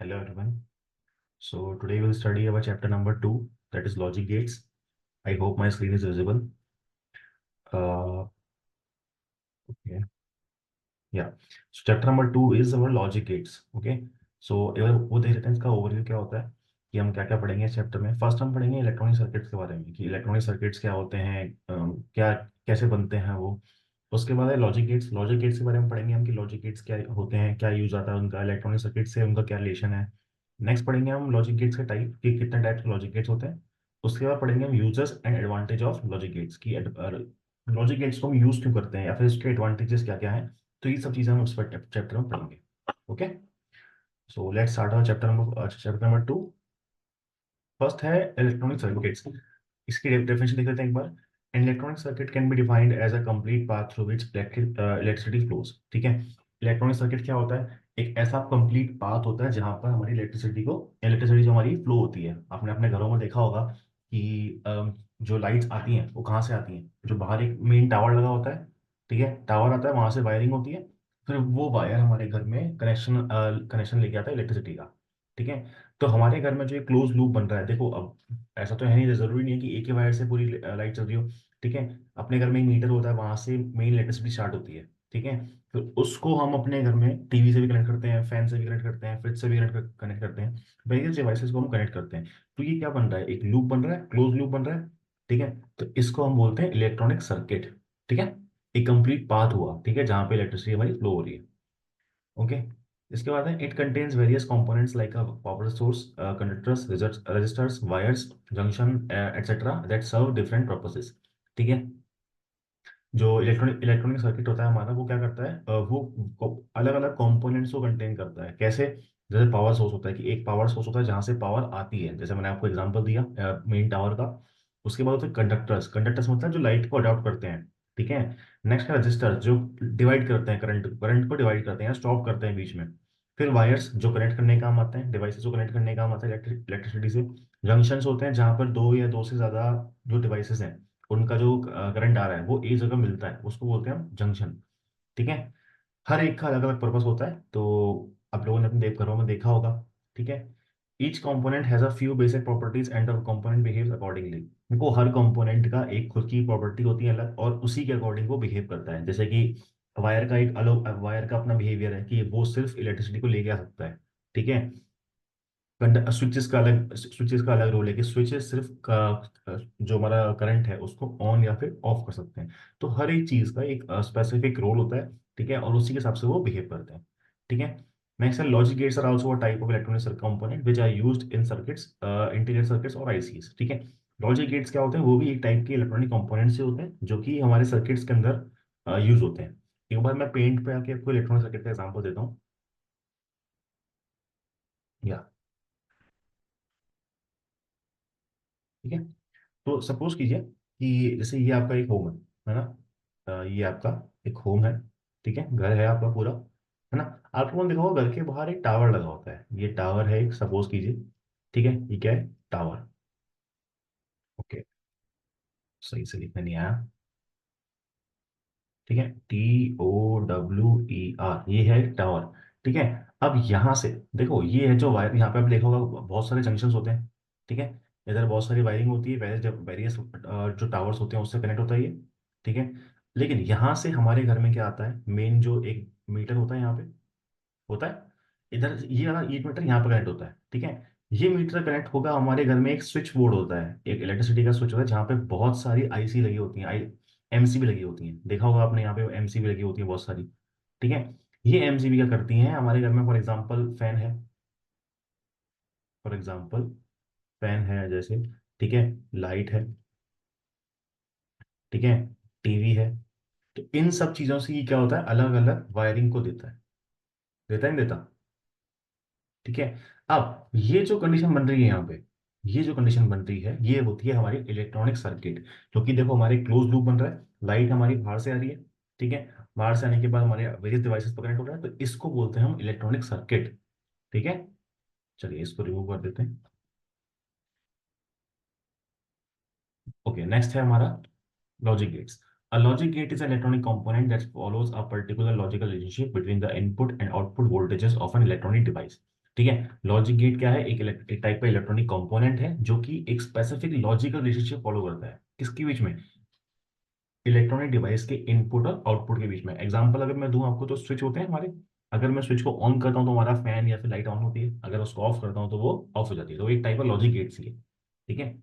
Hello everyone. So today we'll study our chapter number 2, that is logic gates. I hope my screen is visible. Uh, okay. Yeah. So chapter number 2 is our logic gates. Okay. So एक बार वो देख लेते हैं इसका overview क्या होता है कि हम क्या क्या पढ़ेंगे इस चैप्टर में। फर्स्ट हम पढ़ेंगे इलेक्ट्रॉनिक सर्किट्स के बारे में कि इलेक्ट्रॉनिक सर्किट्स क्या होते हैं, क्या कैसे बनते हैं वो। उसके बाद है लॉजिक गेट्स। लॉजिक गेट्स के बारे में पढ़ेंगे हम कि लॉजिक गेट्स क्या होते हैं, क्या यूज आता है उनका, इलेक्ट्रॉनिक सर्किट से उनका क्या रिलेशन है। नेक्स्ट पढ़ेंगे हम लॉजिक गेट्स के टाइप कि कितने टाइप्स के लॉजिक गेट्स होते हैं। उसके बाद पढ़ेंगे हम users and advantage of logic gets की लॉजिक गेट्स को हम यूज क्यों करते हैं या फिर इसके एडवांटेजेस क्या क्या हैं। तो ये सब चीज़ें हम उस चैप्टर में पढ़ेंगे। Okay, so let's start our chapter number 2। First है इलेक्ट्रॉनिक सर्किट्स। इसकी डेफिनेशन देख लेते हैं एक बार। An electronic circuit can be defined as a complete path through which electricity flows. ठीक है, इलेक्ट्रॉनिक सर्किट क्या होता है? एक ऐसा कंप्लीट पाथ होता है जहां पर हमारी इलेक्ट्रिसिटी जो हमारी फ्लो होती है। आपने अपने घरों में देखा होगा कि जो लाइट्स आती हैं वो कहाँ से आती हैं? जो बाहर एक मेन टावर लगा होता है, ठीक है, टावर आता है, वहां से वायरिंग होती है, फिर वो वायर हमारे घर में कनेक्शन लेके आता है इलेक्ट्रिसिटी का। ठीक है, तो हमारे घर में जो एक क्लोज लूप बन रहा है, देखो अब ऐसा तो है नहीं, जरूरी नहीं है कि एक ही वायर से पूरी लाइट चल रही हो। ठीक है, अपने घर में एक मीटर होता है, वहां से मेन इलेक्ट्रिसिटी स्टार्ट होती है। ठीक है, फिर उसको हम अपने घर में टीवी से भी कनेक्ट करते हैं, फैन से भी कनेक्ट करते हैं, फ्रिज से भी कनेक्ट करते हैं, वेरियस डिवाइसेस को हम कनेक्ट करते हैं। तो ये क्या बन रहा है? एक लूप बन रहा है, क्लोज लूप बन रहा है। ठीक है, तो इसको हम बोलते हैं इलेक्ट्रॉनिक सर्किट। ठीक है, एक कंप्लीट पाथ हुआ, ठीक है, जहां पे इलेक्ट्रिसिटी हमारी फ्लो हो रही है। ओके, इसके बाद है it contains various components like a power source, conductors, resistors, wires, junction etcetera that serve different purposes. ठीक है, जो इलेक्ट्रॉनिक सर्किट होता है हमारा, वो क्या करता है? वो अलग अलग कंपोनेंट्स को कंटेन करता है। कैसे? जैसे पावर सोर्स होता है कि एक पावर सोर्स होता है जहां से पावर आती है, जैसे मैंने आपको एग्जांपल दिया मेन टावर का। उसके बाद होते हैं कंडक्टर्स। कंडक्टर्स मतलब जो लाइट को अडॉप्ट करते हैं। ठीक है, नेक्स्ट है रजिस्टर, जो डिवाइड करते हैं करंट को डिवाइड करते हैं या स्टॉप करते हैं बीच में। फिर वायर्स, जो कनेक्ट करने के काम आते हैं, डिवाइसेस को कनेक्ट करने का काम आता है इलेक्ट्रिसिटी से। जंक्शंस होते हैं जहां पर दो या दो से ज्यादा जो डिवाइसेस हैं, उनका जो करंट आ रहा है वो एक जगह मिलता है, उसको बोलते हैं हम जंक्शन। ठीक है, हर एक का अलग अलग पर्पस होता है, तो आप लोगों ने अपने घरों में देखा होगा। ठीक है, each component has a few basic properties and the component behaves accordingly. देखो हर कंपोनेंट का एक खुद की प्रॉपर्टी होती है अलग, और उसी के अकॉर्डिंग वो बिहेव करता है। जैसे कि वायर का अपना बिहेवियर है कि वो सिर्फ इलेक्ट्रिसिटी को लेके आ सकता है। ठीक है, स्विचेस का अलग रोल है कि स्विचेस सिर्फ जो हमारा करंट है उसको ऑन या फिर ऑफ कर सकते हैं। तो हर एक चीज का एक स्पेसिफिक रोल होता है। ठीक है, और उसी के हिसाब से वो बिहेव करते हैं। ठीक है, नेक्स्ट है logic gates are also a type of electronic circuit component which are used in circuits, integrated circuits और आईसीज। ठीक है, लॉजिक गेट्स क्या होते हैं? वो भी एक टाइप के इलेक्ट्रॉनिक कंपोनेंट से होते हैं जो कि हमारे सर्किट्स के अंदर यूज होते हैं। एक बार मैं पेंट पे आके आपको इलेक्ट्रॉनिक सर्किट का एग्जांपल देता हूँ। या ठीक है, तो सपोज कीजिए कि जैसे ये आपका एक होम है ना? ये आपका एक होम है। ठीक है, घर है आपका पूरा, है ना? आप लोगों ने देखा होगा घर के बाहर एक टावर लगा होता है। ये टावर है एक, सपोज कीजिए। ठीक है, ये क्या है? टावर। ओके, सही से लिखने नहीं आया। ठीक है, TOWER, ये है टावर। ठीक है, अब यहां से देखो, ये है जो वायर, यहाँ पे आप देखा होगा बहुत सारे जंक्शंस होते हैं। ठीक है, इधर बहुत सारी वायरिंग होती है, वेरियस जो टावर्स होते हैं उससे कनेक्ट होता है ये। ठीक है, लेकिन यहाँ से हमारे घर में क्या आता है? मेन जो एक मीटर होता है यहाँ पे होता है, इधर ये वाला एक मीटर यहाँ पे कनेक्ट होता है। ठीक है, ये मीटर कनेक्ट होगा हमारे घर में, एक स्विच बोर्ड होता है, एक इलेक्ट्रिसिटी का स्विच होता है जहाँ पे बहुत सारी आईसी लगी होती हैं, आई एमसीबी लगी होती हैं। देखा होगा आपने, यहाँ पे एमसीबी लगी होती है बहुत सारी। ठीक है, ये एमसीबी क्या करती हैं हमारे घर में? फॉर एग्जाम्पल फैन है, फॉर एग्जाम्पल फैन है जैसे। ठीक है, लाइट है। ठीक है, टीवी है। तो इन सब चीजों से ये क्या होता है? अलग अलग वायरिंग को देता है। देता ही नहीं देता? ठीक है, अब ये जो कंडीशन बन रही है यहाँ पे, ये जो कंडीशन बन रही है ये होती है हमारी इलेक्ट्रॉनिक सर्किट। क्योंकि देखो हमारे क्लोज लूप बन रहा है, लाइट हमारी बाहर से आ रही है। ठीक है, बाहर से आने के बाद हमारे वेरियस डिवाइसेस पर कनेक्ट हो रहा है, तो इसको बोलते हैं हम इलेक्ट्रॉनिक सर्किट। ठीक है, चलिए इसको रिमूव कर देते हैं। ओके, नेक्स्ट है हमारा logic gates. A logic gate is an electronic component that follows a particular logical relationship between the input and output voltages of an electronic device. ठीक है, लॉजिक गेट क्या है, एक टाइप का इलेक्ट्रॉनिक कंपोनेंट है जो कि एक स्पेसिफिक लॉजिकल रिलेशनशिप फॉलो करता है, किसके बीच में, इलेक्ट्रॉनिक डिवाइस के इनपुट और आउटपुट के बीच में। एग्जांपल अगर मैं दूं आपको, तो स्विच होते हैं हमारे, अगर मैं स्विच को ऑन करता हूं तो हमारा फैन या फिर लाइट ऑन होती है, अगर उसको ऑफ करता हूं तो वो ऑफ हो जाती है, तो एक टाइप का लॉजिक गेट्स ही है। ठीक है,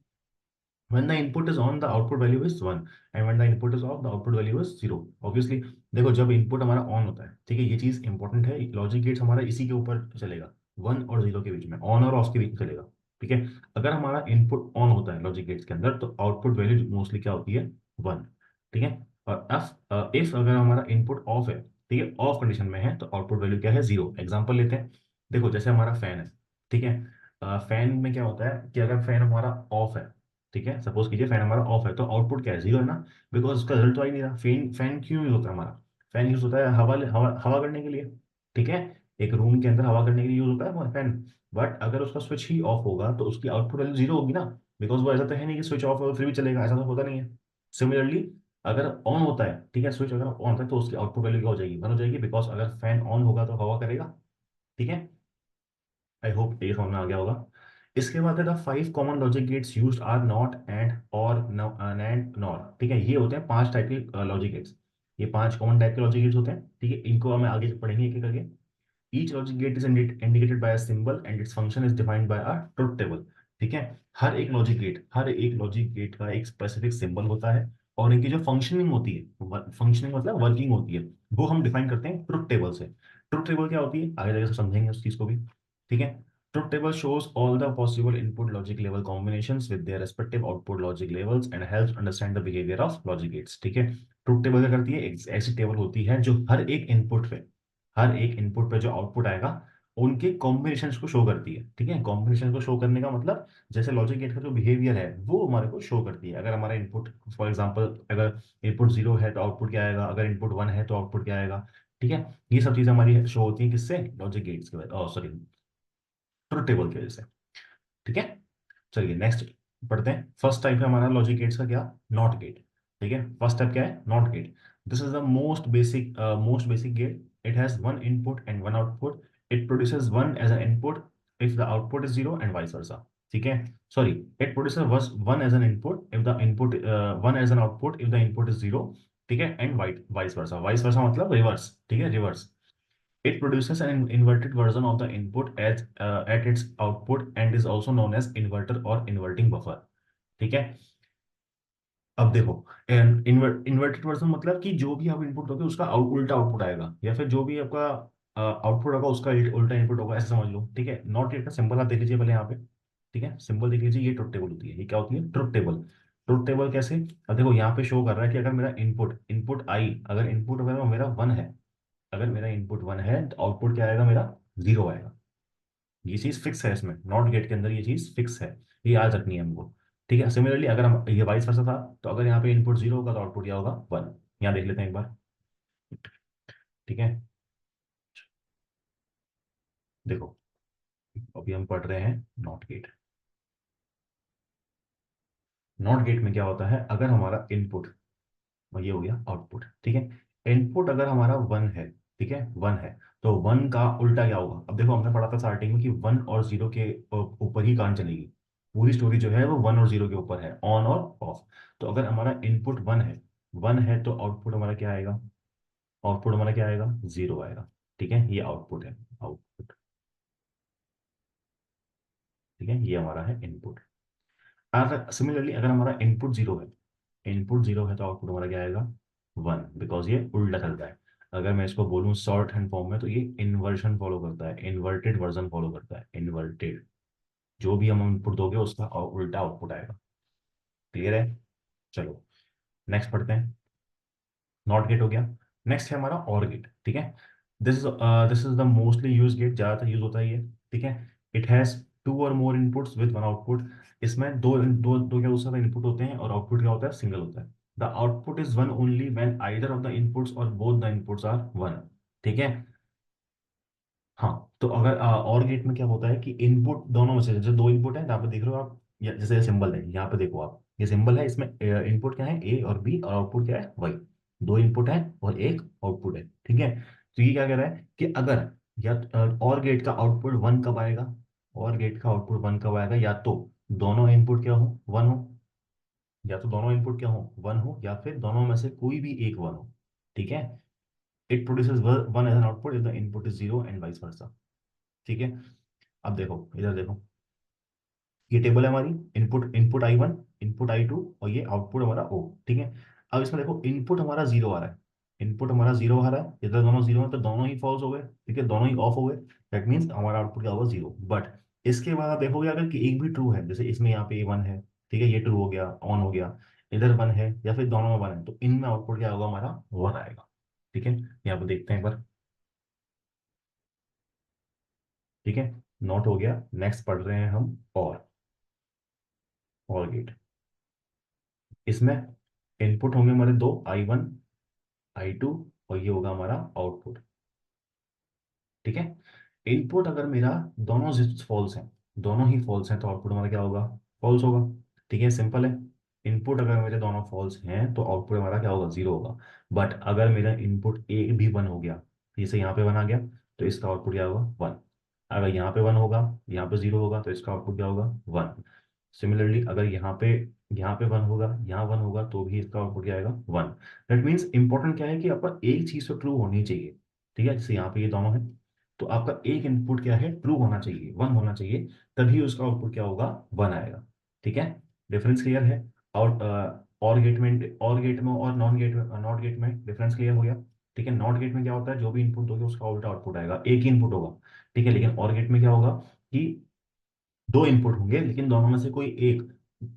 when the input is on the output value is 1 and when the input is off the output value is 0 obviously। देखो जब इनपुट हमारा ऑन होता है, ठीक है, ये चीज इंपॉर्टेंट है, लॉजिक गेट्स हमारा इसी के ऊपर चलेगा, 1 और 0 के बीच में, ऑन और ऑफ के बीच में चलेगा। ठीक है, अगर हमारा इनपुट ऑन होता है लॉजिक गेट्स के अंदर तो आउटपुट वैल्यू मोस्टली क्या होती है, 1। ठीक है, और इफ अगर हमारा इनपुट ऑफ है, ठीक है, ऑफ कंडीशन में है, तो आउटपुट वैल्यू क्या है, 0। एग्जाम्पल लेते हैं, देखो जैसे हमारा फैन है, ठीक है, फैन में क्या होता है कि अगर फैन हमारा ऑफ है, ठीक है, सपोज कीजिए फैन हमारा ऑफ है, तो आउटपुट क्या है, 0 है ना, बिकॉज उसका रिजल्ट तो आ ही नहीं रहा। फैन फैन क्यों यूज होता है हमारा, फैन यूज होता है हवा हवा हवा करने के लिए। ठीक है, एक रूम के अंदर हवा करने के लिए यूज होता है हमारा फैन। बट अगर उसका स्विच ही ऑफ होगा तो उसकी आउटपुट वैल्यू 0 होगी ना, बिकॉज वो ऐसा तो है नहीं कि स्विच ऑफ है फिर भी चलेगा, ऐसा तो होता नहीं है। सिमिलरली अगर ऑन होता है, ठीक है, स्विच अगर ऑन होता है तो उसकी आउटपुट वैल्यू क्या हो जाएगी, 1 हो जाएगी, बिकॉज अगर फैन ऑन होगा तो हवा करेगा। ठीक है, आई होप ये समझ में आ गया होगा। इसके बाद है the 5 common logic gates used are not and or and nor. ठीक है, ये होते हैं 5 टाइप के लॉजिक गेट्स, ये 5 कॉमन टाइप के लॉजिक गेट्स होते हैं। ठीक है, इनको हम आगे पढ़ेंगे एक एक करके। Each logic gate is indicated by a symbol and its function is defined by a truth table. ठीक है, हर एक लॉजिक गेट का एक स्पेसिफिक सिंबल होता है, और इनकी जो फंक्शनिंग होती है, फंक्शनिंग मतलब वर्किंग होती है, वो हम डिफाइन करते हैं ट्रुथ टेबल से। ट्रुथ टेबल क्या होती है, आगे जाके समझेंगे उस चीज को भी। ठीक है, truth table shows all the possible input logic level combinations with their respective output logic levels and helps understand the behavior of logic gates। ठीक है, ट्रुथ टेबल क्या करती है, एक ऐसी टेबल होती है जो हर एक इनपुट पे जो आउटपुट आएगा उनके कॉम्बिनेशंस को शो करती है। ठीक है, कॉम्बिनेशन को शो करने का मतलब जैसे लॉजिक गेट का जो बिहेवियर है वो हमारे को शो करती है। अगर हमारा इनपुट, फॉर एग्जांपल, अगर इनपुट 0 है तो आउटपुट क्या आएगा, अगर इनपुट 1 है तो आउटपुट क्या आएगा। ठीक है, ये सब चीजें हमारी शो होती हैं किससे, लॉजिक गेट्स के वजह, सॉरी, ट्रुथ टेबल की वजह से। ठीक है, चलिए नेक्स्ट पढ़ते हैं। फर्स्ट टाइप है हमारा लॉजिक गेट्स का क्या, नॉट गेट। ठीक है, फर्स्ट टाइप क्या है, not gate. This is the most basic gate. It has one input and one output. It produces one as an input if the output is 0 and vice versa. ठीक है, sorry, it produces one as an input if the input, one as an output if the input is 0। ठीक है, and vice वर्सा मतलब reverse. ठीक है, reverse. It produces an inverted version of the input at its output and is also known as inverter or inverting buffer। ठीक है, अब देखो, inverted version मतलब कि जो भी आप इनपुट दोगे उसका उल्टा आउटपुट आएगा, या फिर जो भी आपका आउटपुट होगा उसका उल्टा इनपुट होगा, ऐसे समझ लो। ठीक है, नॉट गेट का सिंबल आप देख लीजिए पहले यहाँ पे। ठीक है, सिंबल देख लीजिए, ये ट्रुथ टेबल होती है। ये क्या होती है, ट्रुथ टेबल। ट्रुथ टेबल कैसे, अब देखो यहाँ पे शो कर रहा है कि अगर मेरा इनपुट इनपुट आई अगर इनपुट अगर मेरा 1 है, अगर मेरा इनपुट 1 है तो आउटपुट क्या आएगा, मेरा 0 आएगा। ये चीज फिक्स है इसमें, नॉट गेट के अंदर ये चीज फिक्स है, ये याद रखनी है हमको। ठीक है, सिमिलरली अगर हम, ये वाइस वर्सा था, तो अगर यहाँ पे इनपुट 0 होगा तो आउटपुट क्या होगा, 1। यहाँ देख लेते हैं एक बार। ठीक है, देखो अभी हम पढ़ रहे हैं नॉट गेट। नॉट गेट में क्या होता है, अगर हमारा इनपुट, ये हो गया आउटपुट। ठीक है, इनपुट अगर हमारा 1 है, ठीक है, 1 है, तो 1 का उल्टा क्या होगा। अब देखो हमने पढ़ा था स्टार्टिंग में कि 1 और 0 के ऊपर ही कहानी चलेगी, पूरी स्टोरी जो है वो 1 और 0 के ऊपर है, ऑन और ऑफ। तो अगर हमारा इनपुट 1 है तो आउटपुट हमारा क्या आएगा, आउटपुट हमारा क्या आएगा, 0 आएगा। ठीक है, ये आउटपुट है, आउटपुट। ठीक है, ये हमारा है इनपुट। अगर सिमिलरली अगर हमारा इनपुट 0 है तो आउटपुट हमारा क्या आएगा, 1, बिकॉज ये उल्टा चलता है। अगर मैं इसको बोलूँ शॉर्ट हैंड फॉर्म में तो ये इन्वर्शन फॉलो करता है, इन्वर्टेड वर्जन फॉलो करता है, इन्वर्टेड। जो भी हम इनपुट दोगे उसका उल्टा आउटपुट आएगा। क्लियर है, चलो नेक्स्ट पढ़ते हैं। नॉट गेट हो गया। नेक्स्ट है हमारा और गेट। ठीक है, this is the mostly use gate, ज्यादातर यूज होता है ये। ठीक है, it has 2 or more inputs with one output. इसमें दो दो दो क्या दूसरा इनपुट होते हैं और आउटपुट क्या होता है, सिंगल होता है। The output is 1 only when either of the inputs और बोथ द इनपुट्स आर 1। ठीक है, हाँ, तो अगर और गेट में क्या होता है कि इनपुट दोनों में से जैसे 2 इनपुट है, यहाँ पे देख रहे हो आप, जैसे सिंबल है यहाँ पे देखो आप, ये सिंबल है, इसमें इनपुट क्या है, ए और बी, और आउटपुट क्या है, वाई। 2 इनपुट है और एक आउटपुट है। ठीक है, तो ये क्या कह रहा है कि अगर या और गेट का आउटपुट वन कब आएगा, और गेट का आउटपुट वन कब आएगा, या तो दोनों इनपुट क्या हो, वन हो, या तो दोनों इनपुट क्या हो, वन हो, या फिर दोनों में से कोई भी एक वन हो। ठीक है, it produces one as an output if the input is zero and vice versa. ठीक है, अब देखो इधर देखो, ये टेबल है हमारी, input input I one, input I two, और ये आउटपुट हमारा ओ। ठीक है, अब इसमें देखो इनपुट हमारा जीरो आ रहा है, इनपुट हमारा जीरो आ रहा है, इधर दोनों जीरो है तो दोनों ही फॉल्स हो गए। ठीक है, दोनों ही ऑफ हो गए, दैट मीन्स हमारा आउटपुट क्या होगा, जीरो। बट इसके बाद आप देखोगे अगर कि एक भी ट्रू है, जैसे इसमें यहाँ पे वन है, ठीक है, ये ट्रू हो गया, ऑन हो गया, इधर वन है, या फिर दोनों में वन है, तो इनमें आउटपुट क्या होगा, हमारा वन आएगा। ठीक है, यहाँ पे देखते हैं एक बार। ठीक है, नोट हो गया, नेक्स्ट पढ़ रहे हैं हम और गेट। इसमें इनपुट होंगे हमारे दो, आई वन आई टू, और ये होगा हमारा आउटपुट। ठीक है, इनपुट अगर मेरा दोनों फॉल्स हैं, दोनों ही फॉल्स हैं, तो आउटपुट हमारा क्या होगा, फॉल्स होगा। ठीक है, सिंपल है। इनपुट अगर मेरे दोनों फॉल्स हैं तो आउटपुट हमारा क्या होगा, जीरो होगा। बट अगर मेरा इनपुट एक भी वन हो गया, जैसे यहाँ पे वन आ गया, तो इसका आउटपुट क्या होगा, वन। अगर यहाँ पे वन होगा, यहाँ पे जीरो होगा, तो इसका आउटपुट क्या होगा, वन। सिमिलरली अगर यहाँ पे वन होगा, यहाँ वन होगा, तो भी इसका आउटपुट क्या आएगा, वन। दैट मीन्स इंपॉर्टेंट क्या है कि आपका एक चीज तो ट्रू होनी चाहिए। ठीक है, जैसे यहाँ पे ये दोनों है, तो आपका एक इनपुट क्या है, ट्रू होना चाहिए, वन होना चाहिए, तभी उसका आउटपुट क्या होगा, वन आएगा। ठीक है, डिफरेंस क्लियर है। और और गेट में और नॉन गेट में, नॉट गेट में डिफरेंस क्लियर हो गया। ठीक है, नॉट गेट में क्या होता है, जो भी इनपुट दोगे उसका उल्टा आउटपुट आएगा, एक ही इनपुट होगा। ठीक है, लेकिन और गेट में क्या होगा कि दो इनपुट होंगे, लेकिन दोनों में से कोई एक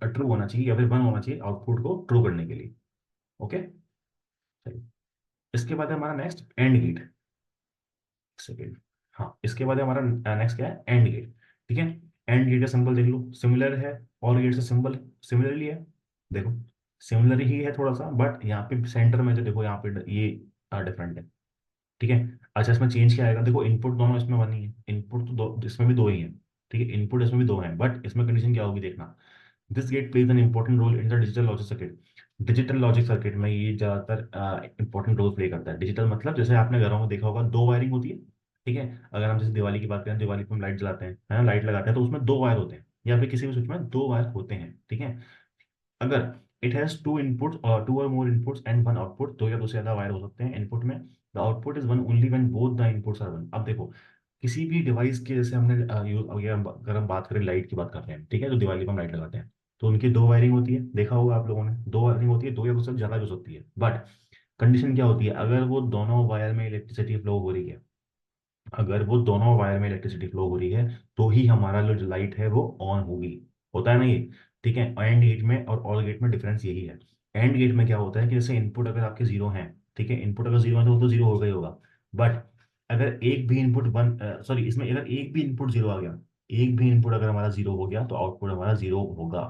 ट्रू होना चाहिए या फिर वन होना चाहिए आउटपुट को ट्रू करने के लिए। ओके, चलिए। इसके बाद है हमारा नेक्स्ट एंड गेट। सेकेंड, हाँ, इसके बाद हमारा नेक्स्ट क्या है, एंड गेट। ठीक है, एंड गेट का सिंबल देख लो, सिमिलर है, और गेट से सिंबल सिमिलरली है। देखो, सिमिलर ही है थोड़ा सा, बट यहाँ पे सेंटर में जो देखो, यहाँ पे ये डिफरेंट है। ठीक है, अच्छा, इसमें चेंज क्या आएगा, देखो इनपुट दोनों इसमें वन ही है, इनपुट तो दो, इसमें भी दो ही है। ठीक है, इनपुट इसमें भी दो है, बट इसमें कंडीशन क्या होगी देखना। This gate plays an important role in the digital logic circuit. Digital logic circuit में ये ज्यादातर इंपॉर्टेंट रोल प्ले करता है। डिजिटल मतलब जैसे आपने घरों में देखा होगा, दो वायरिंग होती है। ठीक है, अगर हम जैसे दिवाली की बात करें, दिवाली पे हम लाइट जलाते हैं, है ना, लाइट लगाते हैं, तो उसमें दो वायर होते हैं, या फिर किसी भी स्विच में दो वायर होते हैं। ठीक है, अगर इट हैज टू इनपुट्स और to or more inputs and one output, दो या दो से ज्यादा वायर हो सकते हैं इनपुट में, the output is one only when both the inputs are one. अब देखो, किसी भी डिवाइस के, जैसे हमने अगर हम बात करें, लाइट की बात कर रहे हैं, ठीक है, तो दिवाली पर हम लाइट लगाते हैं, तो उनकी दो वायरिंग होती है, देखा होगा आप लोगों ने, दो वायरिंग होती है, दो या दो से ज्यादा भी हो सकती है। बट कंडीशन क्या होती है, अगर वो दोनों वायर में इलेक्ट्रिसिटी फ्लो हो रही है, अगर वो दोनों वायर में इलेक्ट्रिसिटी फ्लो हो रही है, तो ही हमारा जो लाइट है वो ऑन होगी। होता है ना ये। ठीक है, एंड गेट में और ऑल गेट में डिफरेंस यही है। एंड गेट में क्या होता है कि जैसे इनपुट अगर आपके जीरो हैं, ठीक है, इनपुट अगर जीरो है तो वो तो जीरो होगा ही होगा। बट अगर एक भी इनपुट वन, सॉरी, इसमें अगर एक भी इनपुट जीरो आ गया, एक भी इनपुट अगर हमारा जीरो हो गया, तो आउटपुट हमारा जीरो होगा।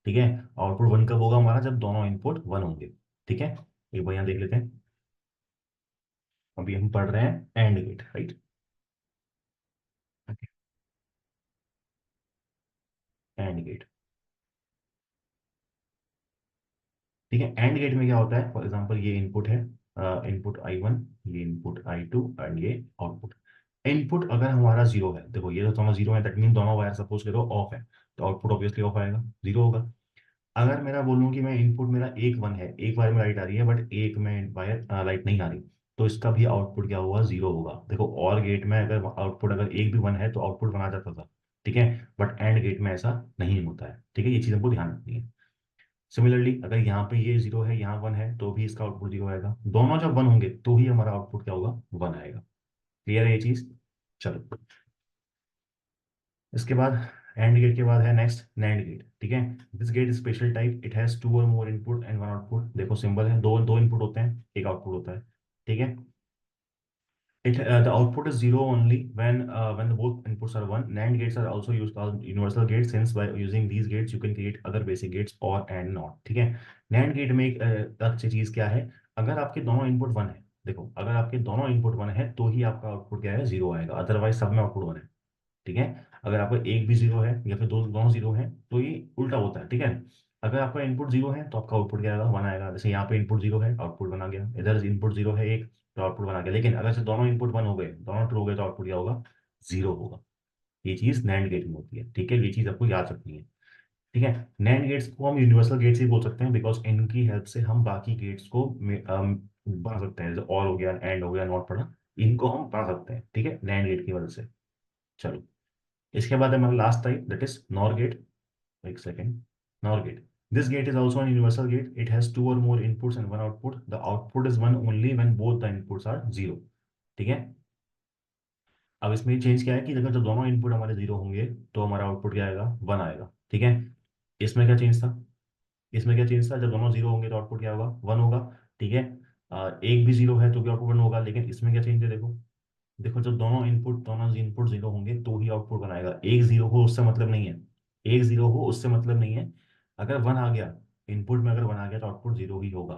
ठीक है, आउटपुट वन कब होगा हमारा, जब दोनों इनपुट वन होंगे। ठीक है, एक बार यहाँ देख लेते हैं। अभी हम पढ़ रहे हैं and gate, right. And gate, ठीक है, एंड गेट में क्या होता है, फॉर एग्जांपल ये इनपुट है, इनपुट आई वन, ये इनपुट आई टू, एंड ये आउटपुट। इनपुट अगर हमारा जीरो है, देखो ये तो दोनों जीरो है, दैट मीन दोनों वायर सपोज करो ऑफ है, तो आउटपुट ऑब्वियसली ऑफ आएगा, जीरो होगा। अगर मेरा बोलूँ कि मैं इनपुट मेरा एक वन है, एक वायर में लाइट आ रही है, बट एक में वायर लाइट नहीं आ रही, तो इसका भी आउटपुट क्या होगा, जीरो होगा। देखो, और गेट में अगर आउटपुट अगर एक भी वन है तो आउटपुट वन आ जाता था। ठीक है, बट एंड गेट में ऐसा नहीं होता है। ठीक है, ये चीज़ हमको ध्यान रखनी है। सिमिलरली अगर यहाँ पे ये जीरो है, यहाँ वन है, तो भी इसका आउटपुट जीरो आएगा। दोनों जब वन होंगे तो ही हमारा आउटपुट क्या होगा, वन आएगा। क्लियर है ये चीज। चलो, इसके बाद एंड गेट के बाद है नेक्स्ट नैंड गेट। ठीक है, this gate special type, it has two or more input and one output. देखो सिंबल है, दो दो इनपुट होते हैं, एक आउटपुट होता है। ठीक है, the output is zero only when the both inputs are one. NAND gates are also used as universal gates, since by using these gates you can create other basic gates or and not. ठीक है, NAND gate में एक अच्छी चीज क्या है, अगर आपके दोनों इनपुट वन है, देखो अगर आपके दोनों इनपुट वन है तो ही आपका आउटपुट क्या है, जीरो आएगा, अदरवाइज सब में आउटपुट वन है। ठीक है, अगर आपका एक भी जीरो है या फिर दो दोनों जीरो है तो ये उल्टा होता है। ठीक है, अगर आपका इनपुट जीरो है तो आपका आउटपुट क्या आएगा, वन आएगा। जैसे यहाँ पे इनपुट जीरो है, आउटपुट वन आ गया। इधर इनपुट जीरो है एक, तो आउटपुट वन आ गया। लेकिन अगर से दोनों इनपुट वन हो गए, दोनों ट्रू हो गए, तो आउटपुट क्या होगा, जीरो होगा। ये चीज नैंड गेट में होती है, ठीक है। ये चीज आपको याद रखनी है, ठीक है। नैंड गेट्स को हम यूनिवर्सल गेट्स ही बोल सकते हैं, बिकॉज इनकी हेल्प से हम बाकी गेट्स को बना सकते हैं। जैसे और हो गया, एंड हो गया, नॉट पढ़ा, इनको हम बना सकते हैं, ठीक है, नैंड गेट की मदद से। चलो, इसके बाद हमारा last type, that is NOR gate. एक second, NOR gate, this gate is also an universal gate. It has two or more inputs and one output. The output is one only when both the inputs are zero, ठीक है। अब इसमें change क्या है कि अगर जब दोनों इनपुट हमारे जीरो होंगे तो हमारा आउटपुट क्या आएगा, वन आएगा, ठीक है। इसमें क्या चेंज था, इसमें क्या चेंज था, जब दोनों जीरो होंगे तो आउटपुट क्या होगा, वन होगा, ठीक है। एक भी जीरो है तो भी आउटपुट वन होगा। लेकिन इसमें क्या चेंज है, देखो, देखो, जब दोनों इनपुट जीरो होंगे तो ही आउटपुट वन आएगा। एक जीरो हो उससे मतलब नहीं है, एक जीरो हो उससे मतलब नहीं है। अगर वन आ गया, इनपुट में अगर वन आ गया तो आउटपुट जीरो ही होगा,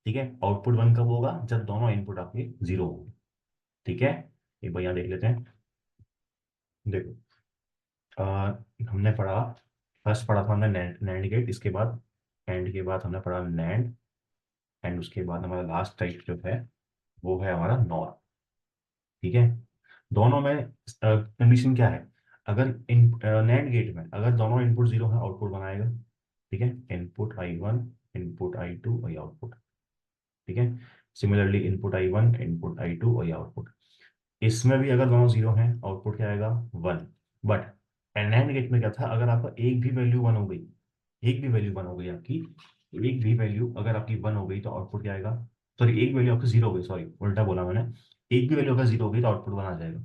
ठीक है। आउटपुट वन कब होगा, जब दोनों इनपुट आपके जीरो होंगे, ठीक है। एक बार यहाँ देख लेते हैं, देखो, हमने पढ़ा, फर्स्ट पढ़ा था हमने नैंड गेट, इसके बाद एंड के बाद हमने पढ़ा नैंड, एंड उसके बाद हमारा लास्ट टाइप जो है वो है हमारा नॉर, ठीक है। दोनों में कंडीशन क्या है, अगर इन नैंड गेट में अगर दोनों इनपुट जीरो है, आउटपुट बनाएगा, ठीक है। Input I one, input I two, और आउटपुट, ठीक है। Similarly input I one, input I two, और आउटपुट। इसमें भी अगर दोनों जीरो हैं, आउटपुट क्या आएगा, वन। बट नैंड गेट में क्या था, अगर आपका एक भी वैल्यू वन हो गई, एक भी वैल्यू वन हो गई आपकी, एक भी वैल्यू अगर आपकी वन हो गई तो आउटपुट क्या आएगा, सॉरी, एक वैल्यू आपकी जीरो हो गई, सॉरी उल्टा बोला मैंने। एक भी वैल्यू अगर जीरो हो गई तो आउटपुट वन आ जाएगा,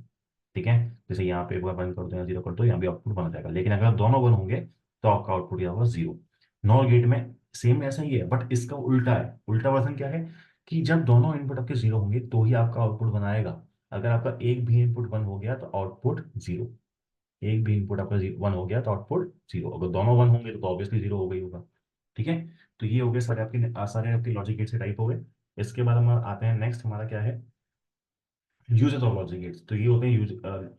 ठीक है। जैसे यहाँ पे एक बार वन कर दो या जीरो कर दो, यहाँ भी आउटपुट वन आ जाएगा। लेकिन अगर दोनों वन होंगे तो आपका आउटपुट क्या होगा, जीरो। नॉर गेट में सेम ऐसा ही है, बट इसका उल्टा है। उल्टा वर्जन क्या है कि जब दोनों इनपुट आपके जीरो होंगे तो ही आपका आउटपुट बनाएगा। अगर आपका एक भी इनपुट वन हो गया तो आउटपुट जीरो। एक भी इनपुट आपका वन हो गया तो आउटपुट जीरो। अगर दोनों वन होंगे तो ऑब्वियसली जीरो हो गई होगा, ठीक है। तो ये हो गए सारे आपके लॉजिक गेट से टाइप हो गए। इसके बाद हम आते हैं नेक्स्ट, हमारा क्या है, यूजेस ऑफ लॉजिक गेट्स। तो ये होते हैं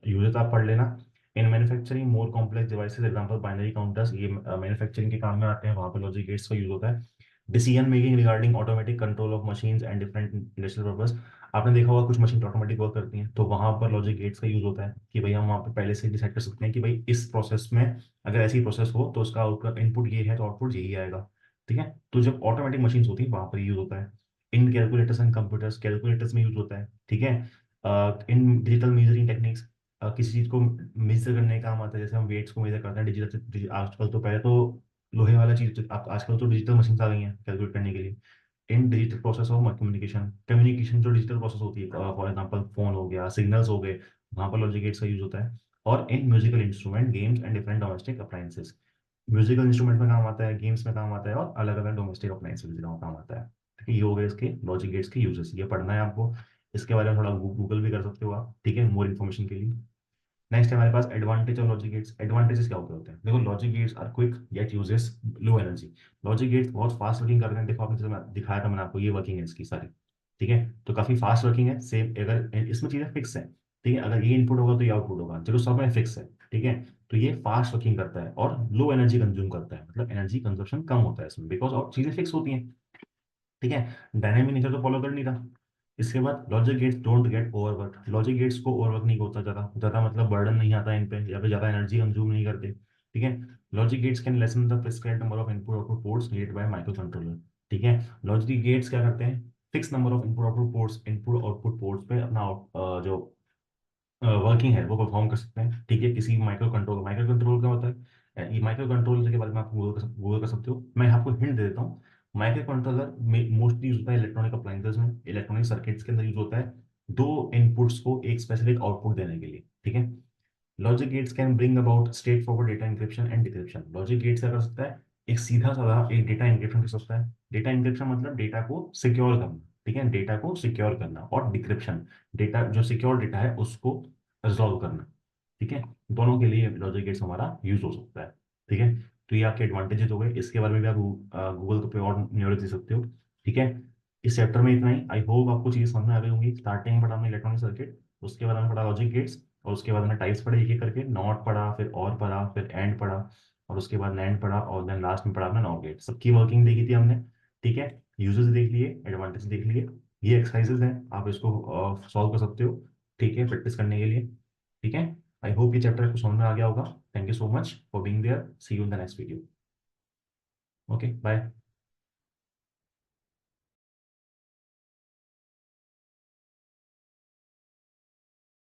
यूजेस, आप पढ़ लेना। In manufacturing more complex devices, example binary counters, ये मैन्युफैक्चरिंग के काम में आते हैं, वहां पे लॉजिक गेट्स का यूज होता है। Decision making regarding automatic control of machines and different industrial purpose. आपने देखा होगा कुछ मशीन ऑटोमेटिक वर्क करती हैं, तो वहां पर लॉजिक गेट्स का यूज होता है कि भाई हम वहाँ पे पहले से डिसाइड कर सकते हैं कि भाई इस प्रोसेस में अगर ऐसी प्रोसेस हो तो उसका इनपुट ये है तो आउटपुट यही आएगा, ठीक है। तो जब ऑटोमेटिक मशीन्स होती है वहां पर यूज होता है। इन कैलकुलेटर्स एंड कंप्यूटर्स, कैलकुलेटर्स में यूज होता है, ठीक है। इन डिजिटल मेजरिंग टेक्निक्स, किसी चीज को मेजर करने का काम आता है। जैसे हम वेट्स को मेजर करते हैं डिजिटल, आजकल तो, पहले तो लोहे वाला चीज, आजकल तो डिजिटल मशीन आ गई हैं कैलकुलेट करने के लिए। इन digital process of communication, communication जो डिजिटल प्रोसेस होती है, फॉर एग्जांपल फोन हो गया, सिग्नल्स हो गए, वहाँ पर लॉजिक गेट्स का यूज होता है। और इन musical instrument, games and different domestic appliances, musical instrument में काम आता है, गेम्स में काम आता है, और अलग अलग डोमेस्टिक अप्लायंसेस में काम आता है, ठीक है। ये हो गए इसके लॉजिक गेट्स के यूजेस, ये पढ़ना है आपको। इसके बारे में थोड़ा गूगल भी कर सकते हो आप, ठीक है, मोर इन्फॉर्मेशन के लिए। नेक्स्ट है हमारे पास advantage of logic gates. Advantages क्या होते हैं, देखो, logic gates are quick yet uses low energy. Logic gates बहुत फास्ट वर्किंग करते हैं। देखो, आपने जैसे मैं दिखाया था मैंने आपको, ये वर्किंग है इसकी सारी, ठीक है। तो काफी फास्ट वर्किंग है। सेम, अगर इसमें चीजें फिक्स है, ठीक है, अगर ये इनपुट होगा तो ये आउटपुट होगा, चलो सब में फिक्स है, ठीक है। तो ये फास्ट वर्किंग करता है और लो एनर्जी कंज्यूम करता है, मतलब एनर्जी कंजप्शन कम होता है इसमें, बिकॉज और चीजें फिक्स होती हैं, ठीक है। डायनेमिक नेचर तो फॉलो कर नहीं रहा। इसके बाद logic gates don't get overwork. Logic gates को ओवरवर्क नहीं होता, ज़्यादा ज़्यादा मतलब बर्डन नहीं आता इन पे, या फिर ज़्यादा एनर्जी कंज्यूम नहीं करते, ठीक है। Logic gates can lesson the prescribed number of input output ports needed bye micro controller, ठीक है। लॉजिक गेट्स क्या करते हैं, fix number of input output ports पे अपना जो वर्किंग है वो परफॉर्म कर सकते हैं, ठीक है, किसी माइक्रो कंट्रोल क्या होता है, ये माइक्रो कंट्रोलर के बारे में आप गूगल कर सकते हो। मैं आपको हिंट दे देता हूँ। माइक्रो कंट्रोलर मोस्टली यूज होता है इलेक्ट्रॉनिक अप्लायंसेस में, इलेक्ट्रॉनिक सर्किट्स के अंदर यूज होता है, दो इनपुट्स को एक स्पेसिफिक आउटपुट देने के लिए, ठीक है। Logic gates can bring about straightforward data encryption and decryption. Logic gates क्या कर सकता है, एक सीधा साधा एक डेटा इंक्रिप्शन कर सकता है। डेटा इंक्रिप्शन मतलब डेटा को सिक्योर करना, ठीक है, डेटा को सिक्योर करना। और डिक्रिप्शन, डेटा जो सिक्योर डेटा है उसको रिजॉल्व करना, ठीक है। दोनों के लिए लॉजिक गेट्स हमारा यूज हो सकता है, ठीक है। तो ये आपके एडवांटेजेस हो गए। इसके बारे में भी आप गूगल पे और नॉलेज दे सकते हो, ठीक है। इस चैप्टर में इतना ही। आई होप आपको चीज़ समझ में आ गई होंगी। स्टार्टिंग में पढ़ा हमने इलेक्ट्रॉनिक सर्किट, उसके बाद हमने पढ़ा लॉजिक गेट्स, और उसके बाद हमने टाइप्स पढ़े एक एक करके, नॉट पढ़ा, फिर और पढ़ा, फिर एंड पढ़ा, और उसके बाद NAND पढ़ा, और देन लास्ट में पढ़ा हमने NOR गेट। सबकी वर्किंग देखी थी हमने, ठीक है। यूजेस देख लिए, एडवांटेज देख लिए। ये एक्सरसाइजेज हैं, आप इसको सॉल्व कर सकते हो, ठीक है, प्रैक्टिस करने के लिए, ठीक है। आई होप ये चैप्टर आपको समझ में आ गया होगा। Thank you so much for being there, see you in the next video. Okay, bye.